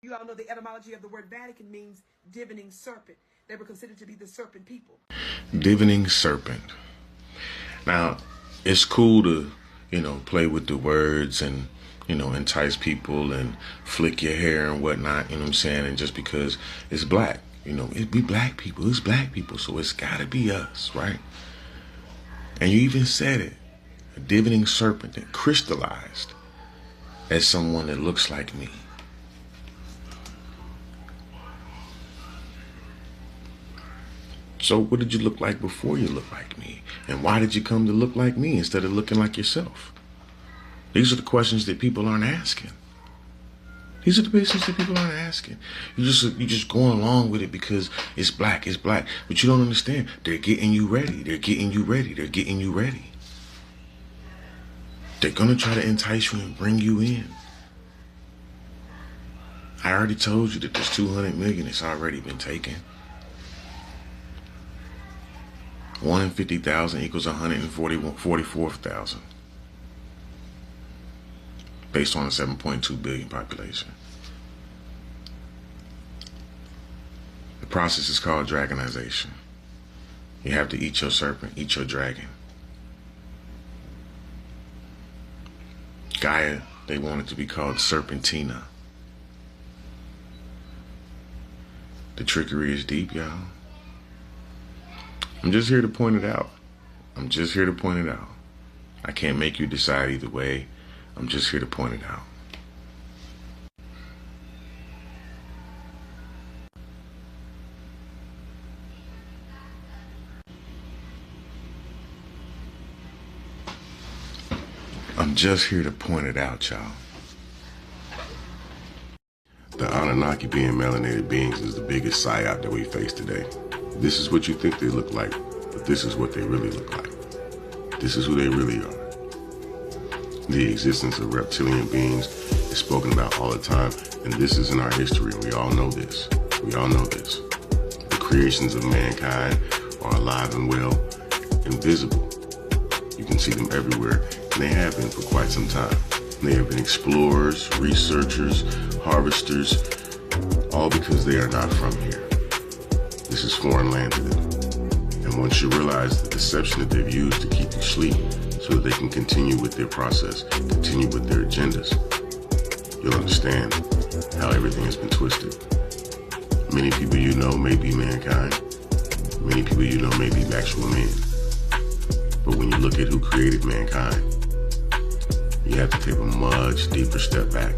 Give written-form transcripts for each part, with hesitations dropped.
You all know the etymology of the word Vatican means divining serpent. They were considered to be the serpent people. Divining serpent. Now, it's cool to, play with the words and, entice people and flick your hair and whatnot, you know what I'm saying? And just because it's black, we black people, it's black people, so it's gotta be us, right? And you even said it, a divining serpent that crystallized as someone that looks like me. So what did you look like before you looked like me? And why did you come to look like me instead of looking like yourself? These are the questions that people aren't asking. These are the questions that people aren't asking. You just going along with it because it's black, it's black. But you don't understand. They're getting you ready. They're getting you ready. They're getting you ready. They're going to try to entice you and bring you in. I already told you that there's 200 million that's already been taken. 1 in 50,000 equals 144,000. Based on a 7.2 billion population. The process is called dragonization. You have to eat your serpent, eat your dragon. Gaia, they want it to be called Serpentina. The trickery is deep, y'all. I'm just here to point it out. I'm just here to point it out. I can't make you decide either way. I'm just here to point it out. I'm just here to point it out, y'all. The Anunnaki being melanated beings is the biggest psyop that we face today. This is what you think they look like, but this is what they really look like. This is who they really are. The existence of reptilian beings is spoken about all the time, and this is in our history, and we all know this. We all know this. The creations of mankind are alive and well, invisible. You can see them everywhere, and they have been for quite some time. They have been explorers, researchers, harvesters, all because they are not from here. This is foreign land to them. And once you realize the deception that they've used to keep you asleep so that they can continue with their process, continue with their agendas, you'll understand how everything has been twisted. Many people you know may be mankind. Many people you know may be actual men. But when you look at who created mankind, you have to take a much deeper step back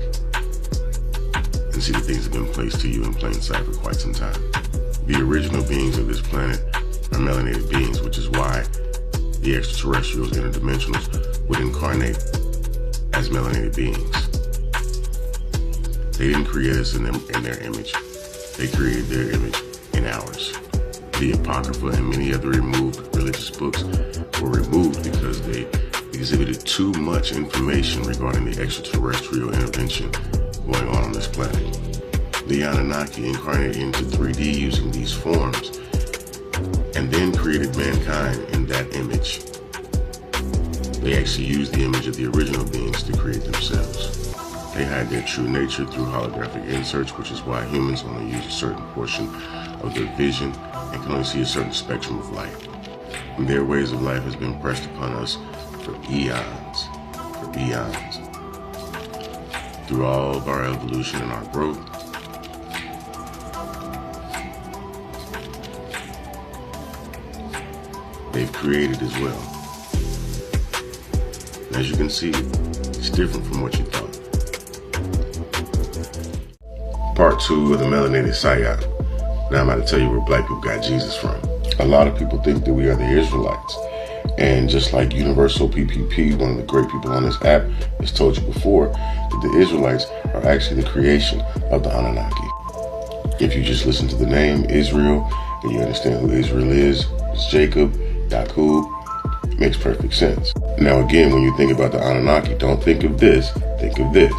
and see the things that have been placed to you in plain sight for quite some time. The original beings of this planet are melanated beings, which is why the extraterrestrials, interdimensionals, would incarnate as melanated beings. They didn't create us in their image. They created their image in ours. The Apocrypha and many other removed religious books were removed because they exhibited too much information regarding the extraterrestrial intervention going on this planet. The Anunnaki incarnated into 3D using these forms and then created mankind in that image. They actually used the image of the original beings to create themselves. They hide their true nature through holographic inserts, which is why humans only use a certain portion of their vision and can only see a certain spectrum of light. And their ways of life has been pressed upon us for eons, through all of our evolution and our growth. They've created as well. And as you can see, it's different from what you thought. Part 2 of the Melanated Psyop. Now I'm about to tell you where black people got Jesus from. A lot of people think that we are the Israelites. And just like Universal PPP, one of the great people on this app, has told you before, that the Israelites are actually the creation of the Anunnaki. If you just listen to the name Israel, and you understand who Israel is, it's Jacob, Yaqub, it makes perfect sense. Now again, when you think about the Anunnaki, don't think of this, think of this.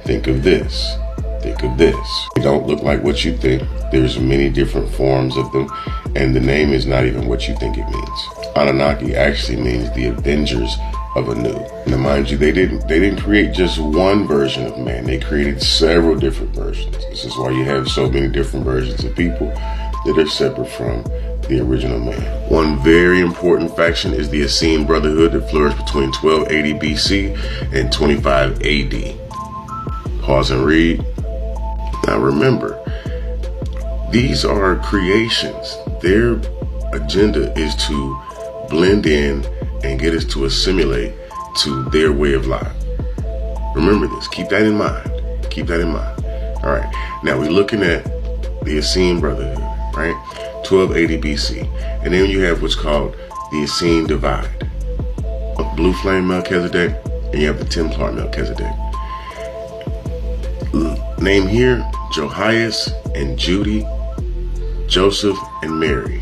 Think of this. Think of this. They don't look like what you think. There's many different forms of them, and the name is not even what you think it means. Anunnaki actually means the avengers of a new. Now, mind you, they didn't create just one version of man. They created several different versions. This is why you have so many different versions of people that are separate from the original man. One very important faction is the Essene Brotherhood that flourished between 1280 BC and 25 AD. Pause and read. Now remember, these are creations. Their agenda is to blend in and get us to assimilate to their way of life. Remember this. Keep that in mind. Keep that in mind. All right. Now we're looking at the Essene Brotherhood, right? 1280 BC. And then you have what's called the Essene Divide. Blue Flame Melchizedek, and you have the Templar Melchizedek. Name here, Johias and Judy, Joseph and Mary.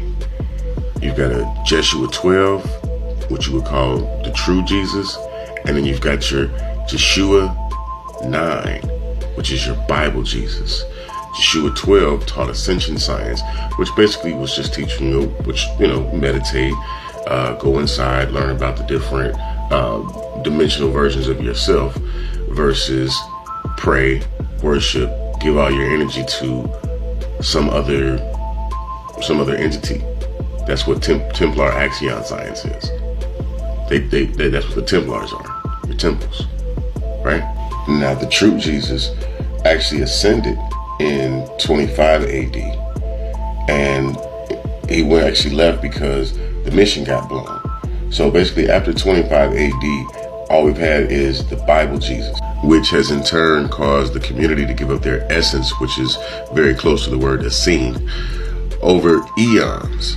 You've got a Jeshua 12, which you would call the true Jesus. And then you've got your Jeshua 9, which is your Bible Jesus. Jeshua 12 taught ascension science, which basically was just teaching you, meditate, go inside, learn about the different dimensional versions of yourself, versus pray, worship, give all your energy to some other entity. That's what Templar Axion science is. That's what the Templars are, the temples, right? Now the true Jesus actually ascended in 25 AD, and he actually left because the mission got blown. So basically after 25 AD, all we've had is the Bible Jesus, which has in turn caused the community to give up their essence, which is very close to the word Essene, over eons.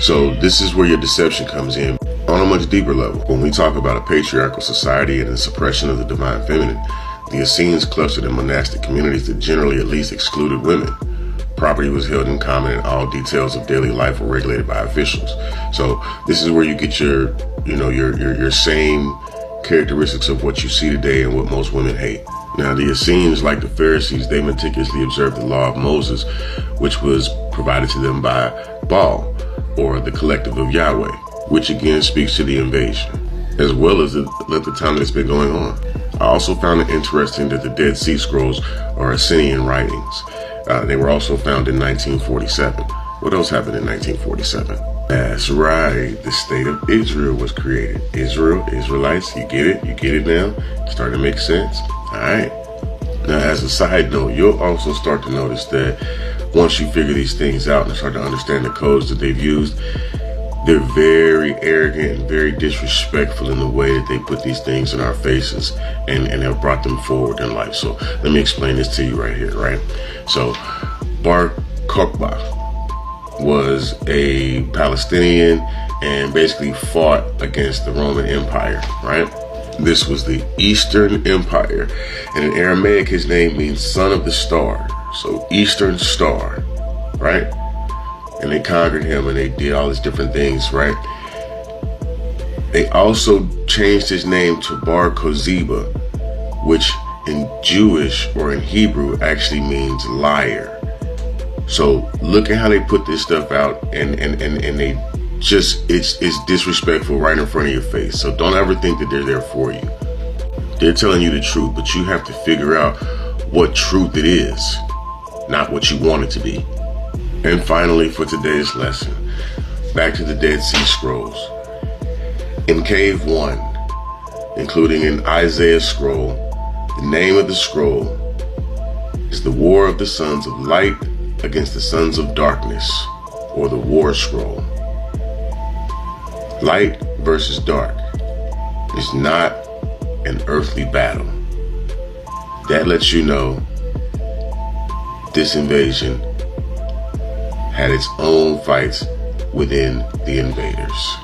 So this is where your deception comes in on a much deeper level. When we talk about a patriarchal society and the suppression of the divine feminine, the Essenes clustered in monastic communities that generally at least excluded women. Property was held in common and all details of daily life were regulated by officials. So this is where you get your same characteristics of what you see today and what most women hate. Now the Essenes, like the Pharisees, they meticulously observed the law of Moses, which was provided to them by Baal, or the collective of Yahweh, which again speaks to the invasion, as well as the time that's been going on. I also found it interesting that the Dead Sea Scrolls are Essenian writings. They were also found in 1947. What else happened in 1947? That's right, the state of Israel was created. Israel, Israelites, you get it? You get it now? It's starting to make sense? All right. Now, as a side note, you'll also start to notice that once you figure these things out and start to understand the codes that they've used, they're very arrogant and very disrespectful in the way that they put these things in our faces and have brought them forward in life. So let me explain this to you right here, right? So Bar Kokhba was a Palestinian and basically fought against the Roman Empire, right? This was the Eastern Empire, and in Aramaic his name means son of the star, so Eastern Star, right? And they conquered him and they did all these different things, right? They also changed his name to Bar Koziba, which in Jewish or in Hebrew actually means liar. So look at how they put this stuff out, and they just, it's disrespectful right in front of your face. So don't ever think that they're there for you. They're telling you the truth, but you have to figure out what truth it is, not what you want it to be. And finally, for today's lesson, back to the Dead Sea Scrolls. In Cave 1, including in Isaiah's scroll, the name of the scroll is the War of the Sons of Light against the Sons of Darkness, or the War Scroll. Light versus dark is not an earthly battle. That lets you know this invasion had its own fights within the invaders.